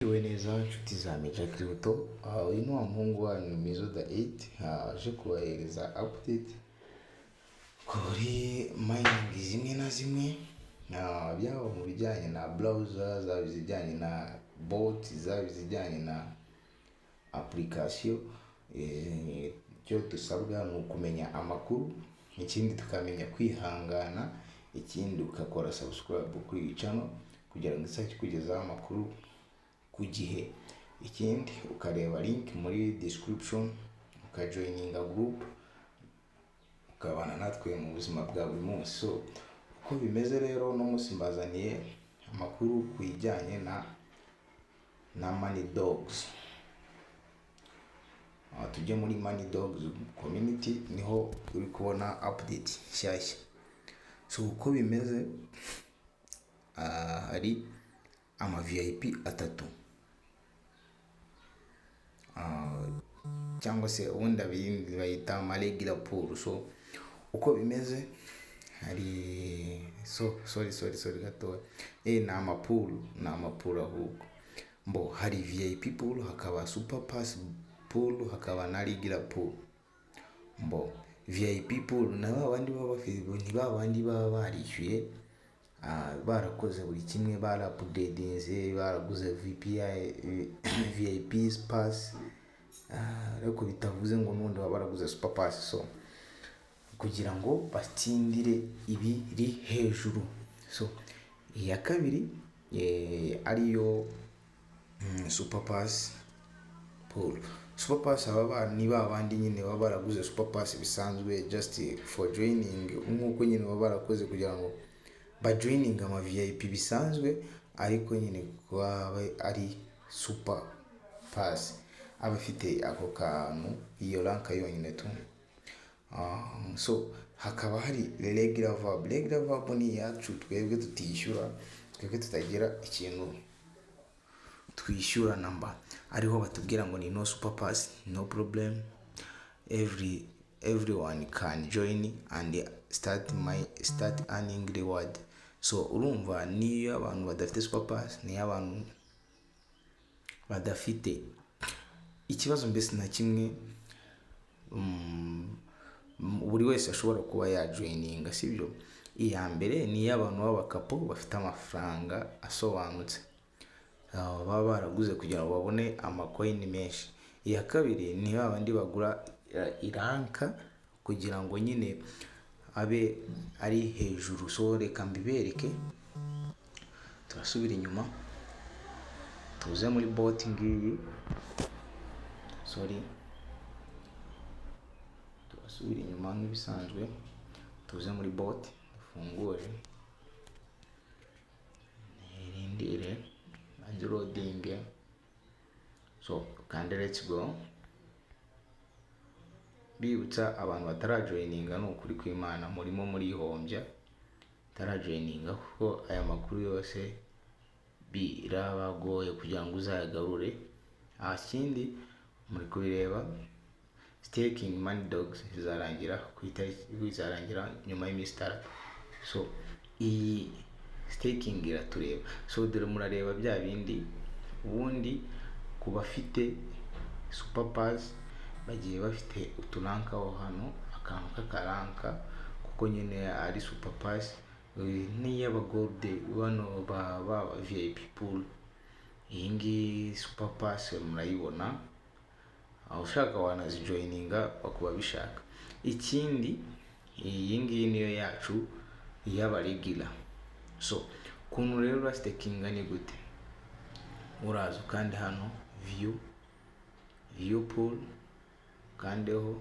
Iwe neza nshuti za Meja Crypto, uyu ni wa muhungu wanyu Mizo the 8 aje kubahereza update kuri mining zimwe na zimwe, byaba mu bijyanye na browser, zaba izijyanye na bot, zaba izijyanye na application. Icyo dusabwa ni ukumenya amakuru, ikindi tukamenya kwihangana, ikindi ukakora subscribe kuri iyi channel kugira ngo izajye kugezaho amakuru ku gihe. Ikindi ukareba link muri description, ukajoininga group, ukabana natwe mu buzima bwa buri munsi. So uko bimeze rero, no munsi mbazaniye amakuru kujyanye na Money Dogs. Tujye muri Money Dogs community, niho uri kubona update nshyashya. So uko bimeze, hari ama VIP atatu, cyangwa se ubundi bayita ama regular pool. So uko bimeze, hari sorry gatoya, ni ama pool ahubwo hari VIP pool, hakaba super pass pool, hakaba na regular pool. VIP pool na babandi baba bafite, ni babandi baba barishyuye, barakoze buri kimwe, barapudedinze, baraguze VIP pass, ariko bitavuze ngo n'undi baba baraguze super pass. So kugira ngo batsindire ibiri hejuru. So iya kabiri ariyo super pass pool. Super pass ni babandi nyine baba baraguze super pass bisanzwe just for joining, nk'uko nyine baba barakoze kugira ngo bajoining ama VIP bisanzwe, ariko nyine kuba ari super pass abafite ako kantu, iyo rank yonyine tu. So hakaba hari regular verb. Regular verb ni yacu twebwe tutishyura, twebwe tutagira ikintu twishyura namba, ariho batubwira ngo ni no super pass, no problem, everyone can join and start earning reward. So urumva, niyo abantu badafite super pass, niyo abantu badafite ikibazo mbese na kimwe, buri wese ashobora kuba yajoininga, sibyo? Iya mbere ni y'abantu b'abakapo bafite amafaranga asobanutse, baba baraguze kugira ngo babone amacoin menshi. Iya kabiri ni babandi bagura iranka kugira ngo nyine abe ari hejuru. So reka mbibereke, turasubira inyuma tuze muri bot ngiyi, turasubira inyuma nk'ibisanzwe, tuze muri bot, dufungure, nirindire nanjye loading. So kandi let's go. Bibutsa abantu batarajoininga, ni ukuri kw'Imana murimo murihombya, tarajoininga kuko aya makuru yose birabagoye kugira ngo uzayagarure. Ikindi muri kubireba, staking Money Dogs izarangira nyuma y'iminsi 3. So iyi staking iratureba. So dore murareba bya bindi, ubundi ku bafite super pass bagiye bafite uturanka aho hano, akantu k'akaranka kuko nyine ari super pass. N'iy'aba gold bano ba VIP pool, iyi ngiyi super pass murayibona, ushaka wanazijoininga bakuba bishaka. Ikindi, iyi ngiyi niyo yacu y'aba regular. So kuntu rero stakinga ni gute? Uraza kandi hano view pool, kandeho,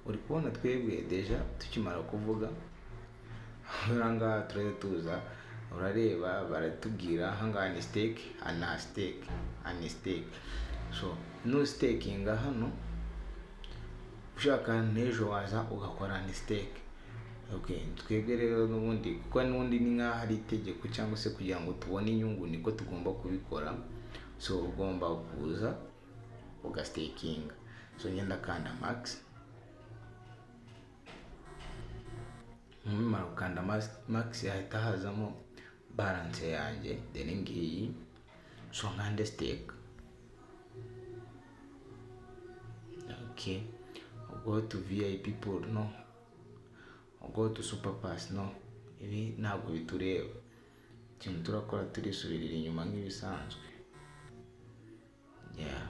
uri kubona twebwe deja tukimara kuvuga uranga tureze tuza, urareba baratubwira hanga ni stake and stake. So no staking hano, ushaka n'ejo waza ugakora ni stake. Okay, twebwe rero n'ubundi kuko n'ubundi ni nka hari itegeko cyangwa se kugira ngo tubone inyungu niko tugomba kubikora. So ugomba kuza ugastaking. So ngenda kanda max, mumara ukanda max yahita hazamo balance yanjye, then ngiyi so ngande steak. Okay, I'll go to VIP pool, no. I'll go to super pass, no. Ibi ntabwo bitureba, ikintu turakora turisubirira inyuma nk'ibisanzwe. Yeah,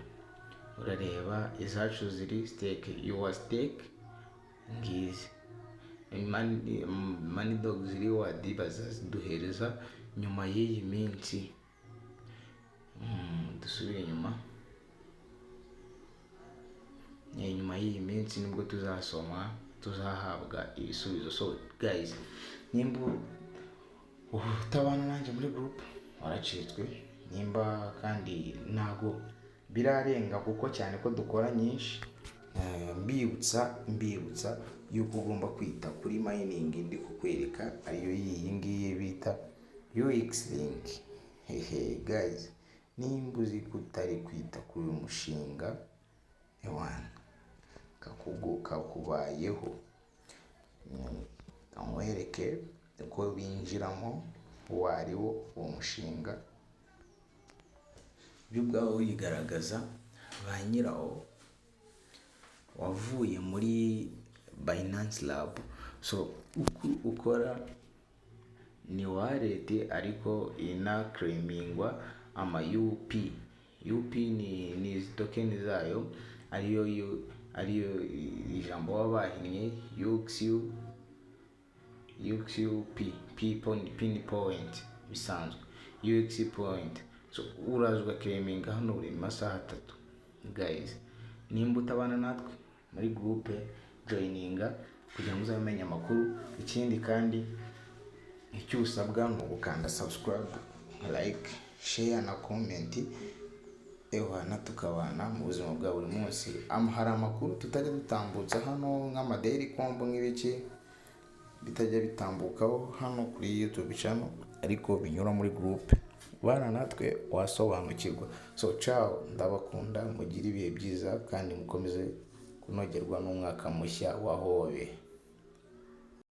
urareba izacu ziri steak, your steak ngizi. Money dog ziri wadi bazaziduhereza nyuma y'iyi minsi. Dusubire inyuma. Nyuma y'iyi minsi nibwo tuzahabwa ibisubizo. So guys, nimba utabana nanjye muri group waracitswe, nimba kandi ntago birarenga kuko cyane ko dukora nyinshi, mbibutsa yuko ugomba kwita kuri mining ndi kukwereka, ariyo iyi ngiyi bita UX link. Guys, nimba uzi ko utari kwita kuri uyu mushinga kakubayeho, nkwereke uko binjiramo, uwo ari wo uwo mushinga, byo ubwawe wigaragaza, ba nyirawo wavuye muri Binance Lab. So ukora ni wallet ariko ina claimingwa ama UP ni token zayo, ariyo ijambo wabahinnye UXUP pin point bisanzwe UX point. So urazwa claiming hano buri masaha 3. Guys, nimba utabana natwe muri group, joininga kugira ngo uzamenye amakuru. Ikindi kandi icyo usabwa ni ugukanda subscribe, like, share na comment, tukabana mu buzima bwa buri munsi. Hari amakuru tutajya dutambutsa hano nk'amadairy combo nk'ibiki bitajya bitambukaho hano kuri YouTube channel, ariko binyura muri group. Bana natwe wasobanukirwa. So ciao, ndabakunda, mugire ibihe byiza kandi mukomeze kunogerwa n'umwaka mushya wa Hobe.